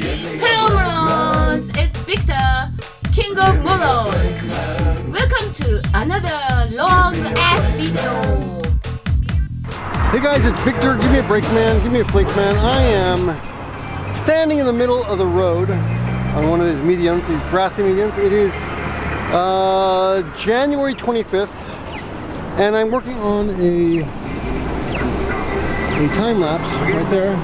Hello Morons, it's Victor, King of Morons. Welcome to another long ass video. Hey guys, it's Victor. Give me a break, man. Give me a flick, man. I am standing in the middle of the road on one of these medians, these grassy medians. It is January 25th, and I'm working on a time lapse right there.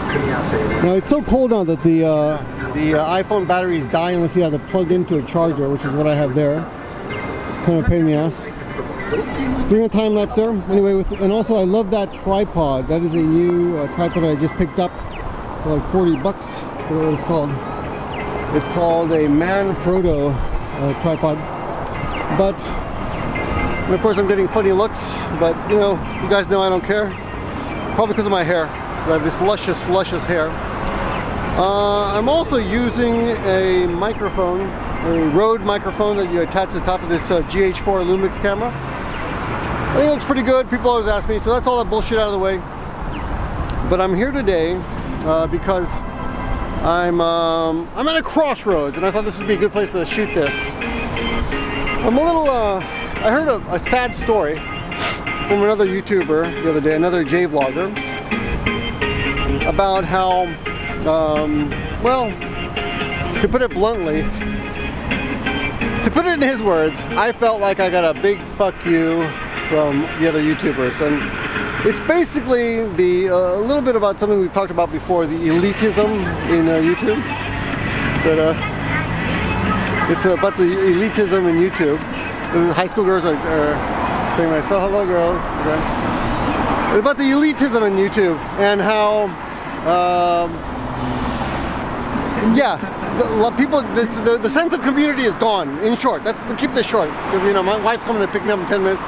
Now it's so cold now that the iPhone batteries die unless you have it plugged into a charger, which is what I have there. Kind of a pain in the ass. Doing a time lapse there. Anyway, and also I love that tripod. That is a new tripod I just picked up for like 40 bucks. I forget what it's called. It's called a Manfrotto tripod. But, and of course I'm getting funny looks, but you know, you guys know I don't care. Probably because of my hair. I have this luscious hair. I'm also using a microphone, a Rode microphone that you attach to the top of this GH4 Lumix camera. I think it looks pretty good. People always ask me, so that's all that bullshit out of the way. But I'm here today because I'm at a crossroads, and I thought this would be a good place to shoot this. I'm a little, I heard a sad story from another YouTuber the other day, another Jvlogger, about how, well, to put it bluntly, to put it in his words, I felt like I got a big fuck you from the other YouTubers. And it's basically a little bit about something we've talked about before, the elitism in YouTube. That, it's about the elitism in YouTube. The high school girls are saying, I saw hello girls. Okay. It's about the elitism in YouTube and how, yeah, the sense of community is gone. In short, let's keep this short because you know my wife's coming to pick me up in 10 minutes.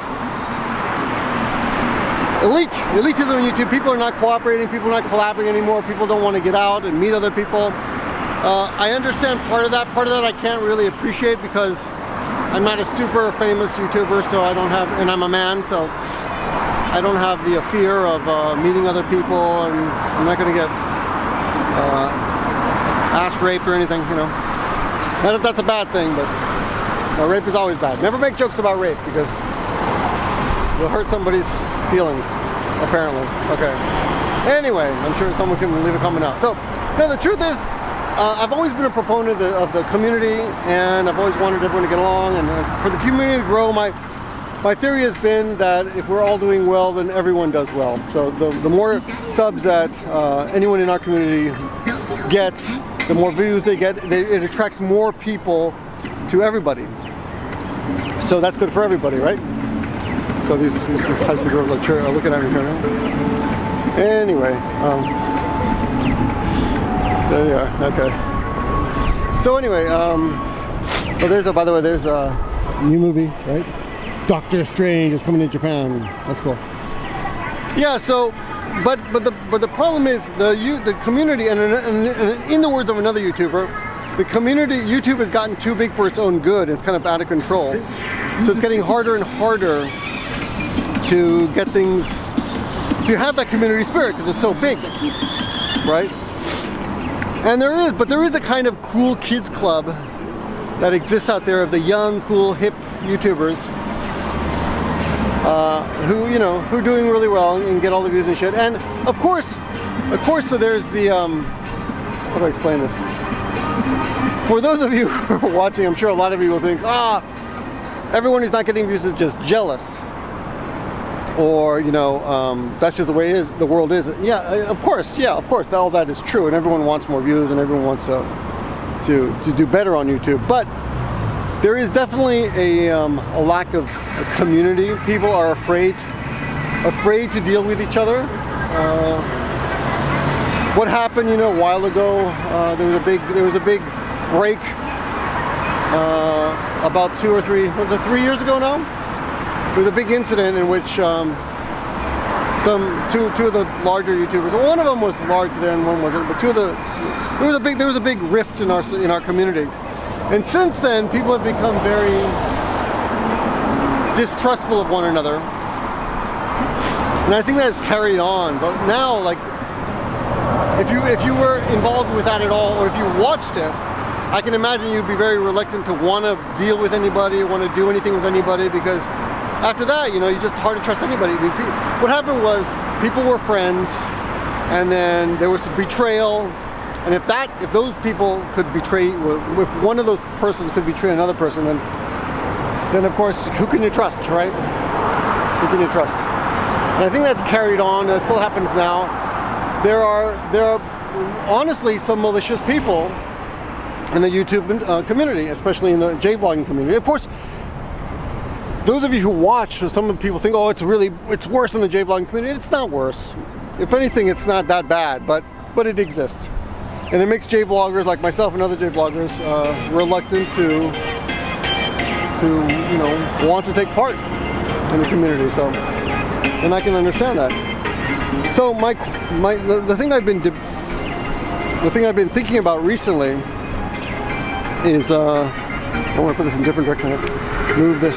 Elitism on YouTube. People are not cooperating. People are not collabing anymore. People don't want to get out and meet other people. I understand part of that. Part of that I can't really appreciate because I'm not a super famous YouTuber, so I don't have, and I'm a man, so I don't have the fear of meeting other people, and I'm not going to get ass raped or anything, you know. Not that that's a bad thing, but rape is always bad. Never make jokes about rape because you'll hurt somebody's feelings, apparently. Okay. Anyway, I'm sure someone can leave a comment now. So, no, the truth is, I've always been a proponent of the community, and I've always wanted everyone to get along, and for the community to grow. My theory has been that if we're all doing well, then everyone does well. So the more subs that anyone in our community gets, the more views they get, it attracts more people to everybody. So that's good for everybody, right? So these high school girls are looking at me here now. Anyway, there you are. Okay. So anyway, well, by the way, there's a new movie, right? Doctor Strange is coming to Japan. That's cool. Yeah. So, but the problem is the community, and in the words of another YouTuber, the community YouTube has gotten too big for its own good. It's kind of out of control. So it's getting harder and harder to get things, to have that community spirit because it's so big, right? And there is a kind of cool kids club that exists out there of the young, cool, hip YouTubers who, you know, who are doing really well and get all the views and shit. And of course, so there's the, how do I explain this? For those of you who are watching, I'm sure a lot of you will think, everyone who's not getting views is just jealous. Or, you know, that's just the way it is, the world is. Yeah, of course, all that is true, and everyone wants more views, and everyone wants to do better on YouTube. But there is definitely a lack of community. People are afraid to deal with each other. What happened, you know, a while ago? There was a big break about 2 or 3. Was it 3 years ago now? There was a big incident in which two of the larger YouTubers. One of them was larger than one wasn't, but there was a big rift in our community. And since then, people have become very distrustful of one another. And I think that's carried on. But now, like, if you were involved with that at all, or if you watched it, I can imagine you'd be very reluctant to want to deal with anybody, want to do anything with anybody, because after that, you know, it's just hard to trust anybody. What happened was people were friends, and then there was betrayal, and if those people could betray, if one of those persons could betray another person, then of course, who can you trust, right? Who can you trust? And I think that's carried on. That still happens now. There are honestly some malicious people in the YouTube community, especially in the Jvlogging community. Of course, those of you who watch, some of the people think, oh, it's worse in the Jvlogging community. It's not worse. If anything, it's not that bad, but it exists. And it makes Jvloggers like myself and other Jvloggers reluctant to you know, want to take part in the community. So, and I can understand that. So the thing I've been thinking about recently is I want to put this in a different direction. Move this.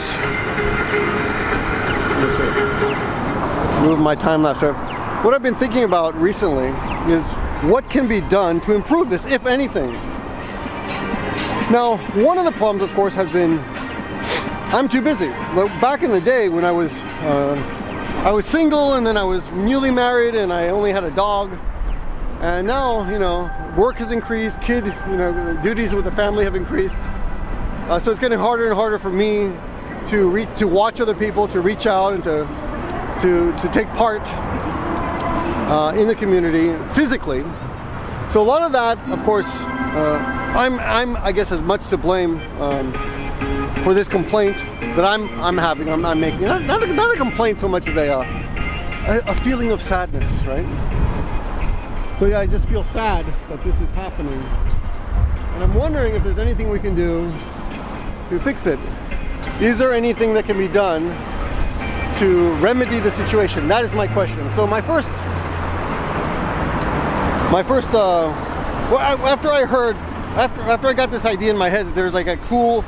Move my time lapse. What I've been thinking about recently is what can be done to improve this, if anything. Now, one of the problems, of course, has been I'm too busy. Back in the day when I was single, and then I was newly married, and I only had a dog. And now, you know, work has increased, you know, the duties with the family have increased. So it's getting harder and harder for me to watch other people, to reach out, and to take part in the community physically. So a lot of that, of course, I'm I guess as much to blame for this complaint that I'm having. I'm making not a complaint so much as a feeling of sadness, right? So yeah, I just feel sad that this is happening, and I'm wondering if there's anything we can do to fix it. Is there anything that can be done to remedy the situation? That is my question. So after I got this idea in my head that there's like a cool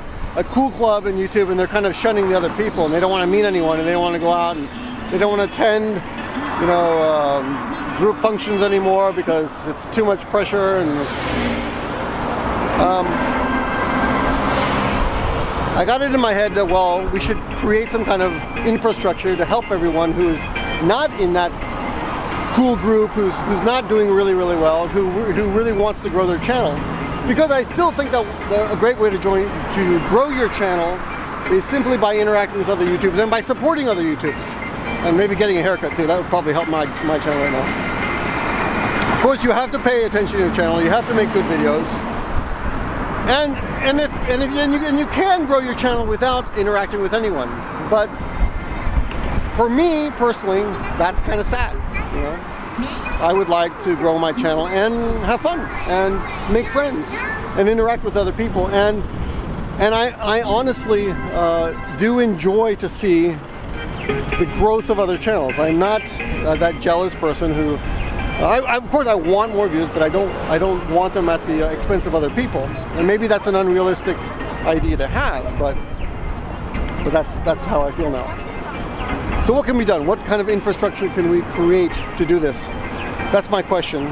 club in YouTube, and they're kind of shunning the other people, and they don't want to meet anyone, and they don't want to go out, and they don't want to attend, you know, group functions anymore because it's too much pressure. And I got it in my head that, well, we should create some kind of infrastructure to help everyone who's not in that cool group, who's not doing really well, who really wants to grow their channel. Because I still think that a great way to grow your channel is simply by interacting with other YouTubers and by supporting other YouTubers. And maybe getting a haircut too. That would probably help my channel right now. Of course, you have to pay attention to your channel. You have to make good videos. And you can grow your channel without interacting with anyone. But for me personally, that's kind of sad, you know. I would like to grow my channel and have fun and make friends and interact with other people, and I honestly do enjoy to see the growth of other channels. I'm not that jealous person who of course I want more views, but I don't want them at the expense of other people, and maybe that's an unrealistic idea to have, but that's how I feel now. So what can be done? What kind of infrastructure can we create to do this? That's my question.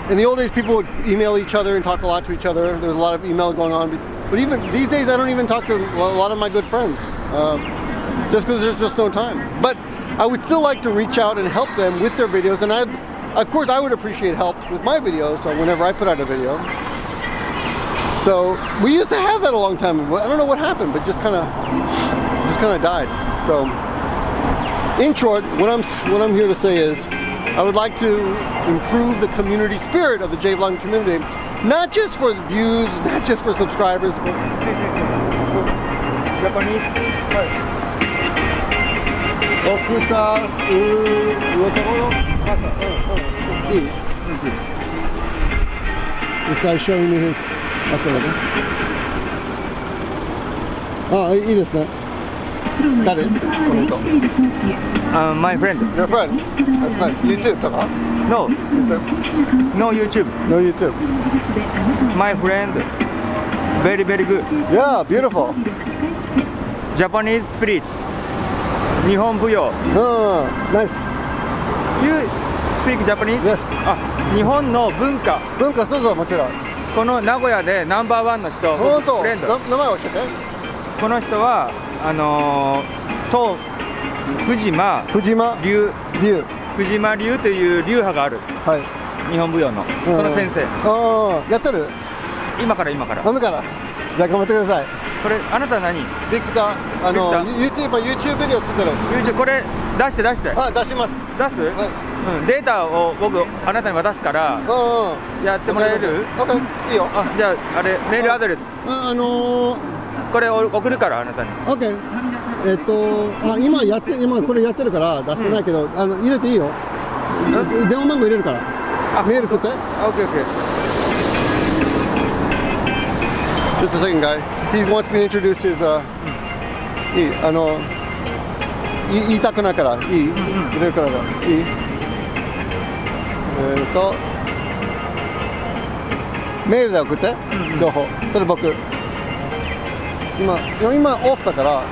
In the old days, people would email each other and talk a lot to each other. There's a lot of email going on. But even these days, I don't even talk to a lot of my good friends. Just because there's just no time. But I would still like to reach out and help them with their videos. And of course, I would appreciate help with my videos. So whenever I put out a video. So we used to have that a long time ago. I don't know what happened, but just kind of died. So in short, what I'm here to say is, I would like to improve the community spirit of the Jvlogging community, not just for views, not just for subscribers, but Japanese. This guy's showing me his. Oh, いいですね。誰? My friend. Your friend? That's not YouTube とか? No. No YouTube. No YouTube. My friend. Very good. Yeah, beautiful. Japanese spirits. 日本舞踊. Nice. You speak Japanese? Yes. あ、日本の文化。文化そうそうもちろん。この名古屋でナンバーワンの人、本当。フレンド。名前教えて。この人は藤間流という流派がある。はい。日本舞踊の、その先生。ああ、やってる？今から。今から。じゃあ頑張ってください。これあなた何？できた。YouTube ビデオ作ってる。YouTube これ出して。あ、出します。出す？はい。うん、データを僕あなたに渡すからやってもらえる？いいよ。あ、じゃああれメールアドレス。これ送るからあなたに。OK。今これやってるから出してないけど、入れていいよ。電話番号入れるから。メール送って。OK。Just a second, guy. He wants me to introduce his. 言いたくないからいい？入れるからいい？メールで送って。情報。それ僕。今オフだから。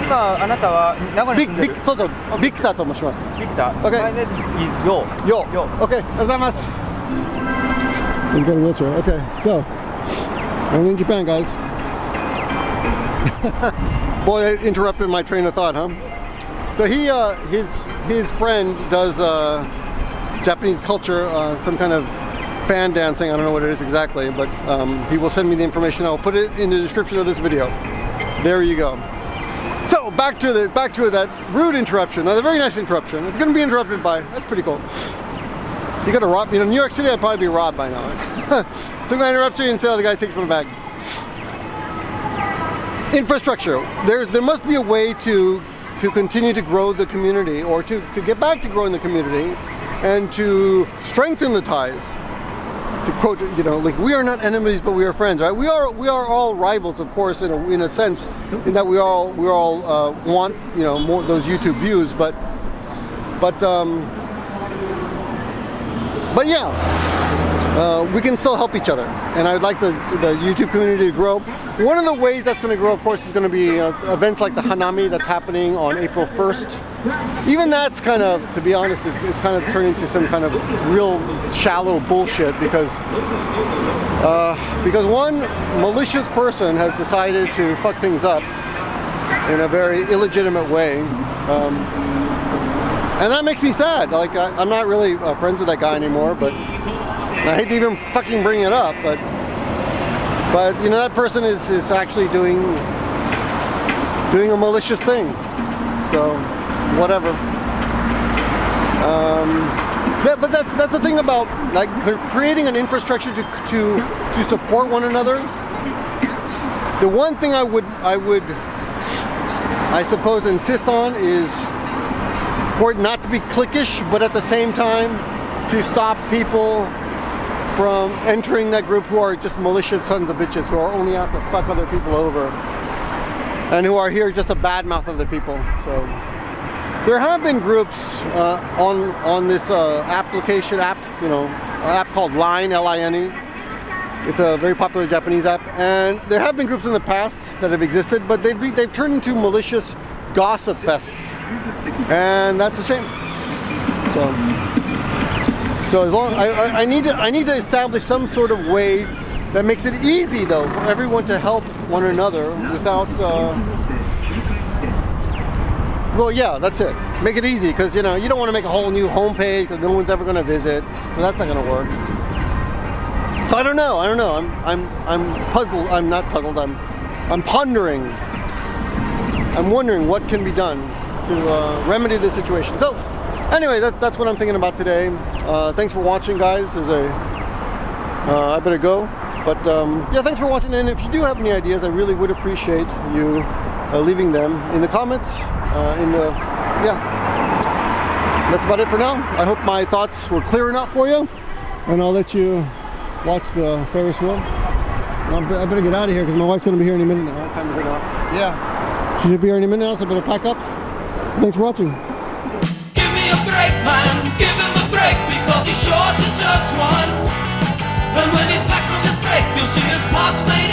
今あなたは名古屋に住んでる？そうビクターと申します。ビクター。Okay. My name is Yo. Okay. ありがとうございます。You got a wheelchair. Okay. So, I'm in Japan, guys. Boy, I interrupted my train of thought, huh? So his friend does Japanese culture, some kind of fan dancing. I don't know what it is exactly, but he will send me the information. I'll put it in the description of this video. There you go. So back to that rude interruption. Now, a very nice interruption. It's going to be interrupted by. That's pretty cool. You got to rob. New York City, I'd probably be robbed by now. So I'm going to interrupt you until the guy takes my bag. Infrastructure. There must be a way to continue to grow the community, or to get back to growing the community, and to strengthen the ties. To quote, like, we are not enemies, but we are friends, right? We are all rivals, of course, in a sense, in that we all want more those YouTube views, but yeah, we can still help each other, and I'd like the YouTube community to grow. One of the ways that's going to grow, of course, is going to be events like the Hanami that's happening on April 1st. Even that's kind of, to be honest, it's kind of turning into some kind of real shallow bullshit because one malicious person has decided to fuck things up in a very illegitimate way. And that makes me sad. Like, I'm not really friends with that guy anymore, but I hate to even fucking bring it up, but that person is actually doing a malicious thing. So whatever. But that's the thing about like creating an infrastructure to support one another. The one thing I would I suppose insist on is for it not to be cliquish, but at the same time to stop people from entering that group who are just malicious sons of bitches who are only out to fuck other people over and who are here just to badmouth other people. So there have been groups on this app called Line, L-I-N-E. It's a very popular Japanese app, and there have been groups in the past that have existed, but they've turned into malicious gossip fests, and that's a shame. So as long I need to establish some sort of way that makes it easy though for everyone to help one another without. Well, yeah, that's it. Make it easy, because you don't want to make a whole new homepage because no one's ever going to visit, so that's not going to work. So I don't know. I'm puzzled. I'm not puzzled. I'm pondering. I'm wondering what can be done to remedy this situation. So anyway, that's what I'm thinking about today. Thanks for watching, guys. I better go. But yeah, thanks for watching. And if you do have any ideas, I really would appreciate you leaving them in the comments. Yeah, that's about it for now. I hope my thoughts were clear enough for you, and I'll let you watch the Ferris wheel. I better get out of here because my wife's going to be here any minute now. What time is it now? Yeah, she should be here any minute now, so I better pack up. Thanks for watching. Give me a break, man, give him a break, because he sure deserves one. And when he's back from his break, you'll see his parts made